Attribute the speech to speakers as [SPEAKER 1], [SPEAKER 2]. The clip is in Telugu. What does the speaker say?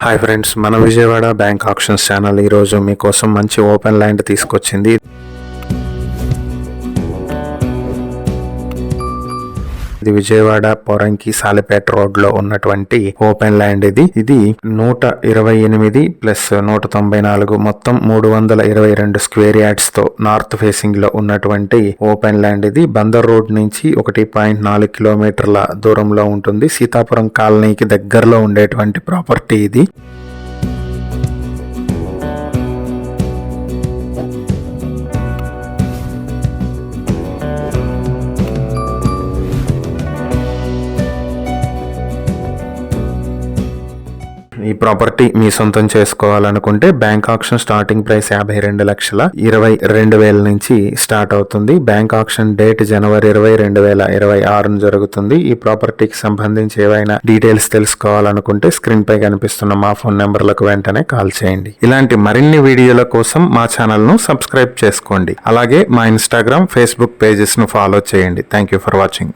[SPEAKER 1] హాయ్ ఫ్రెండ్స్, మన విజయవాడ బ్యాంక్ ఆప్షన్స్ ఛానల్ ఈరోజు మీకోసం మంచి ఓపెన్ ల్యాండ్ తీసుకొచ్చింది. ఇది విజయవాడ పోరంకి సాలిపేట రోడ్ లో ఉన్నటువంటి ఓపెన్ ల్యాండ్. ఇది 128 ప్లస్ 194 మొత్తం 322 స్క్వేర్ యార్డ్స్ తో నార్త్ ఫేసింగ్ లో ఉన్నటువంటి ఓపెన్ ల్యాండ్. ఇది బందర్ రోడ్ నుంచి 1.4 కిలోమీటర్ల దూరంలో ఉంటుంది. సీతాపురం కాలనీకి దగ్గరలో ఉండేటువంటి ప్రాపర్టీ ఇది. ఈ ప్రాపర్టీ మీ సొంతం చేసుకోవాలనుకుంటే బ్యాంక్ ఆక్షన్ స్టార్టింగ్ ప్రైస్ 52,22,000 నుంచి స్టార్ట్ అవుతుంది. బ్యాంక్ ఆక్షన్ డేట్ జనవరి 20, 2026 జరుగుతుంది. ఈ ప్రాపర్టీకి సంబంధించి ఏవైనా డీటెయిల్స్ తెలుసుకోవాలనుకుంటే స్క్రీన్ పై కనిపిస్తున్న మా ఫోన్ నెంబర్లకు వెంటనే కాల్ చేయండి. ఇలాంటి మరిన్ని వీడియోల కోసం మా ఛానల్ ను సబ్స్క్రైబ్ చేసుకోండి. అలాగే మా ఇన్స్టాగ్రామ్, ఫేస్బుక్ పేజెస్ ను ఫాలో చేయండి. Thank you for watching.